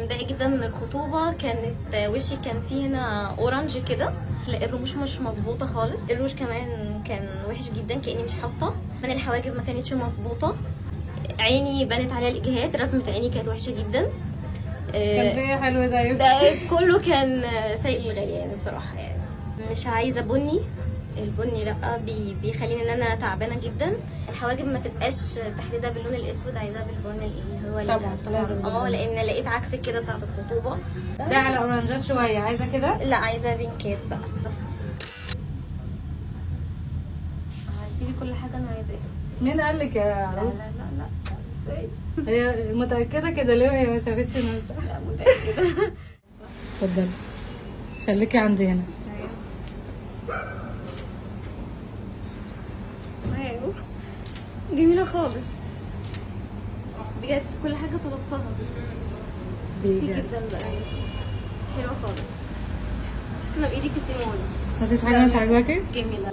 مضايقه جدا من الخطوبه. كانت وشي كان فيه هنا اورنج كده، لا الرموش مش مظبوطه خالص. الروج كمان كان وحش جدا، كاني مش حاطه. من الحواجب ما كانتش مظبوطه. عيني بنت عليها الاجهاد، رسمه عيني كانت وحشه جدا. كان فيها حلو ده كله كان سيء للغايه بصراحه. يعني مش عايزه بني. البني لا، بيخليني ان انا تعبانه جدا. الحواجب ما تبقاش تحديدها باللون الاسود، عايزاها باللون اللي هو طبعا لازم لان لقيت عكس كده ساعه الخطوبه. ده على اورنجات شويه، عايزه كده؟ لا عايزه بينكات بقى بس. هتسيبي كل حاجه انا عايزاها. مين قال لك يا عروس؟ لا لا لا لا. هي متاكده كده ليه وهي ما شافتش نفسها؟ لا متاكده. اتفضلي خليكي عندي هنا. جميله خالص بجد، كل حاجه طلبتها. ميرسي جدا بقى، حلوه خالص. تسلم ايدك يا سيمون. مفيش حاجه مش عاجباكي؟ جميله.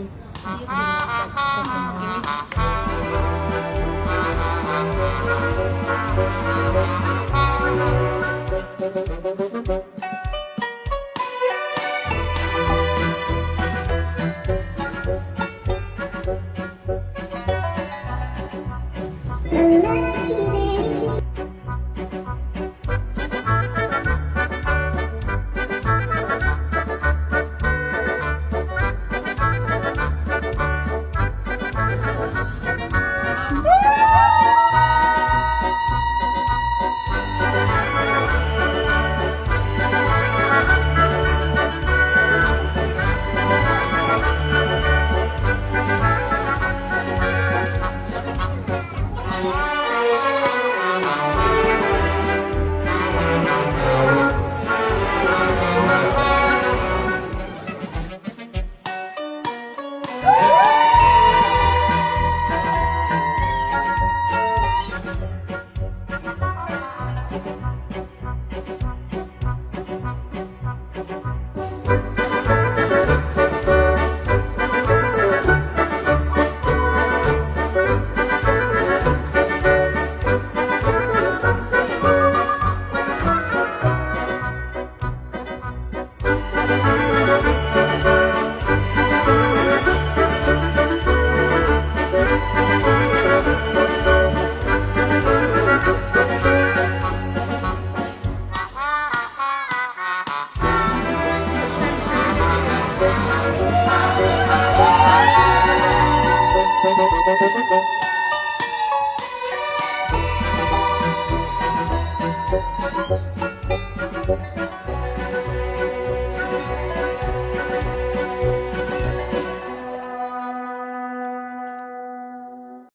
Thank you.